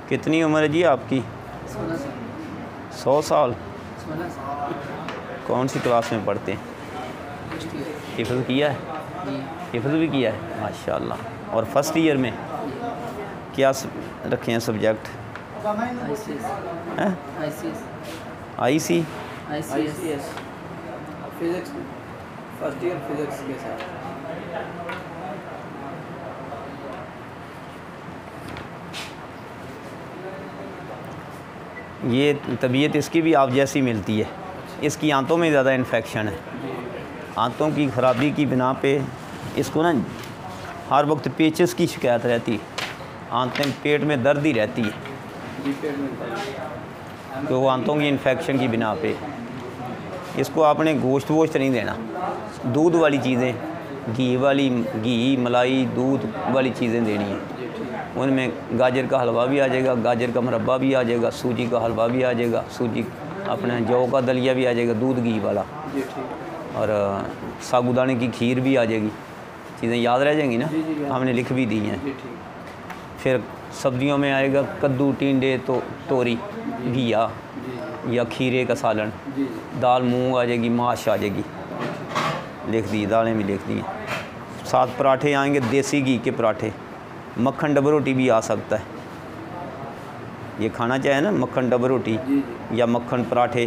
कितनी उम्र है जी आपकी? 100 साल। कौन सी क्लास में पढ़ते हैं? हिफ्ज़ किया है? हिफ्ज़ भी किया है माशाल्लाह। और फर्स्ट ईयर में क्या रखे हैं subject? IC physics, first year physics के साथ। ये तबीयत इसकी भी आप जैसी मिलती है। इसकी आंतों में ज़्यादा इन्फेक्शन है। आंतों की ख़राबी की बिना पे इसको ना हर वक्त पेचिस की शिकायत रहती है। आंतें पेट में दर्द ही रहती है, तो वो आंतों की इन्फेक्शन की बिना पे इसको आपने गोश्त वोश्त नहीं देना। दूध वाली चीज़ें, घी मलाई दूध वाली चीज़ें देनी है। उनमें गाजर का हलवा भी आ जाएगा, गाजर का मुरब्बा भी आ जाएगा, सूजी का हलवा भी आ जाएगा, सूजी अपने जौ का दलिया भी आ जाएगा दूध घी वाला, और साबूदाने की खीर भी आ जाएगी। चीज़ें याद रह जाएंगी ना, हमने लिख भी दी हैं। फिर सब्जियों में आएगा कद्दू, टिंडे, तोरी, घिया या खीरे का सालन, दाल मूंग आ जाएगी, माश आ जाएगी, लिख दी, दालें भी लिख दी हैं। साथ पराठे आएंगे, देसी घी के पराठे, मक्खन डबर रोटी भी आ सकता है। ये खाना चाहे ना मक्खन डबर रोटी या मक्खन पराठे,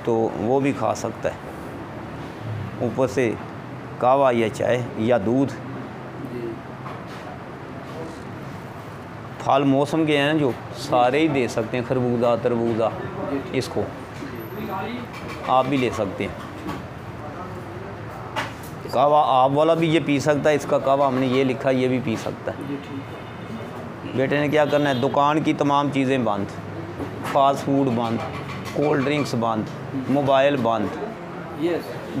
तो वो भी खा सकता है। ऊपर से कहवा या चाय या दूध। फल मौसम के हैं जो सारे ही दे सकते हैं, खरबूजा तरबूजा, इसको आप भी ले सकते हैं। कहवा आप वाला भी ये पी सकता है, इसका कहवा हमने ये लिखा, ये भी पी सकता है। बेटे ने क्या करना है, दुकान की तमाम चीज़ें बंद, फास्ट फूड बंद, कोल्ड ड्रिंक्स बंद, मोबाइल बंद,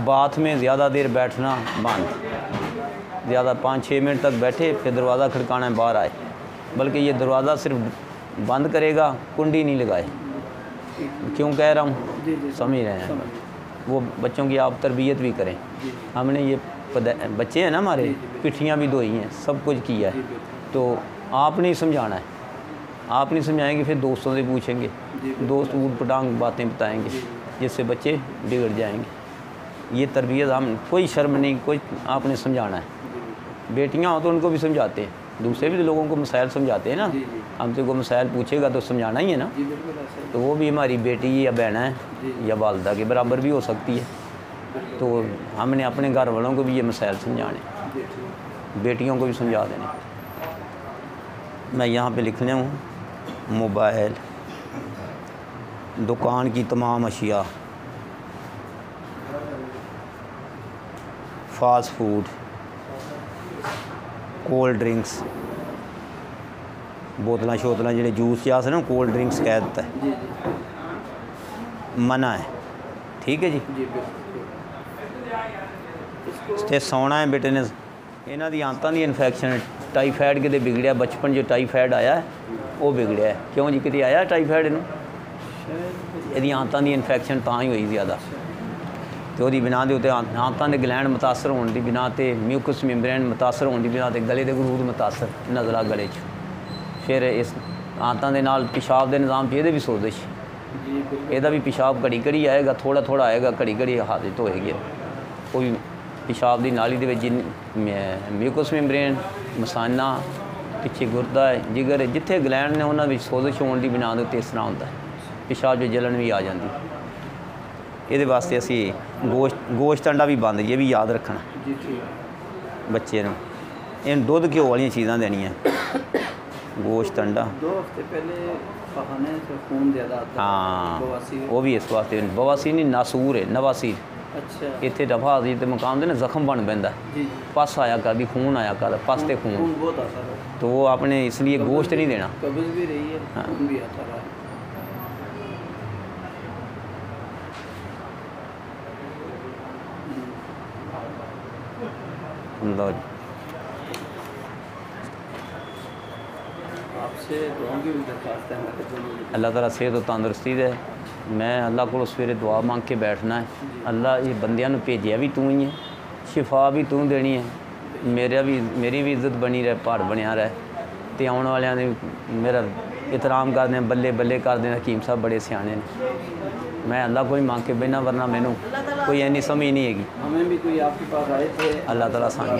बाथ में ज़्यादा देर बैठना बंद, ज़्यादा 5-6 मिनट तक बैठे फिर दरवाज़ा खड़काना है बाहर आए, बल्कि ये दरवाज़ा सिर्फ बंद करेगा, कुंडी नहीं लगाए। क्यों कह रहा हूँ, समझ रहे हैं? वो बच्चों की आप तरबियत भी करें। हमने ये बच्चे हैं ना हमारे, पिठियाँ भी धोई हैं, सब कुछ किया है, तो आप नहीं समझाना है। आप नहीं समझाएंगे फिर दोस्तों से पूछेंगे, दोस्त ऊट पटांग बातें बताएंगे, जिससे बच्चे बिगड़ जाएंगे। ये तरबियत हम कोई शर्म नहीं, कोई आपने समझाना है। बेटियां हो तो उनको भी समझाते हैं, दूसरे भी लोगों को मसाइल समझाते हैं ना। हमसे कोई मसाइल पूछेगा तो समझाना ही है ना, तो वो भी हमारी बेटी या बहन है या वालदा के बराबर भी हो सकती है। तो हमने अपने घर वालों को भी ये मसाइल समझाने, बेटियों को भी समझा देने। मैं यहाँ पे लिखने हूँ, मोबाइल, दुकान की तमाम अशिया, फास्ट फूड, कोल्ड ड्रिंक्स, बोतल शोतल जो जूस जास ना कोल्ड ड्रिंक्स कह देता है, मना है। ठीक है जी। ते सोना है बेटे ने, इन्हों की आंतों की इन्फेक्शन, टाईफाइड कितने बिगड़िया, बचपन जो टाईफाइड आया है वो बिगड़िया है। क्यों जी, कितने आया टाईफाइड इनू? ये आंतों की इन्फेक्शन तो ही हुई ज़्यादा, तो वो बिना के उत्ते आंतों के ग्लैंड मुतासर होने की बिना ते, म्यूकस मेम्ब्रेन मुतासर होने की बिना ते, गले के गरूद मुतासर, नज़ला गले च, फिर इस आंतों के नाल पेशाब के निज़ाम ये भी सोजिश, यदा भी पेशाब घड़ी घड़ी आएगा, थोड़ा थोड़ा आएगा, घड़ी घड़ी हादत होएगी। कोई पेशाब की नाली के जिन म्यूकस मेम्ब्रेन, मसाना, पिछे गुरदा है, जिगर, जिथे ग्लैंड ने उन्होंने सोजिश होने की बिना के इस तरह होता है, पेशाब जो जलन भी आ जाती। ये वास्ते असी गोश्त अंडा भी बंद, ये भी याद रखना बच्चे ने। इन दुध घ्यो वाली चीज़ां देनियां, गोश्त अंडा। 2 हफ्ते पहले खाने से खून ज़्यादा आता है। हाँ, वो भी इस वास्ते बवासीर नहीं, नासूर है, नवासीर। अच्छा, इतने रफा हज़ीर के मकाम से ना जख्म बन पैंदा, पस आया कर, खून आया कर, पस ते खून बहुत आता है, तो वो आपने इसलिए गोश्त नहीं देना। कब्ज़ भी रही है, हाँ। खून भी आता रहा। आपसे दुआओं की भी दरख्वास्त है हमारे दोनों। अल्लाह ताला सेहत और तंदुरुस्ती दे। मैं अल्लाह को सवेरे दुआ मांग के बैठना है। अल्लाह ये बंदियां नूं भेजिया भी तू ही है, शिफा भी तू देनी है, मेरी भी इज्जत बनी रहे, भार बनया रहे, तो आने वाले मेरा एहतराम कर दें, बल्ले बल्ले कर दें। हकीम साहब बड़े सियाने ने, मैं अल्लाह को ही मांग के बहना, वरना मैनू कोई इन्नी समझ नहीं हैगी। हमें भी कोई आपके पास आए थे, अल्लाह ताला सानू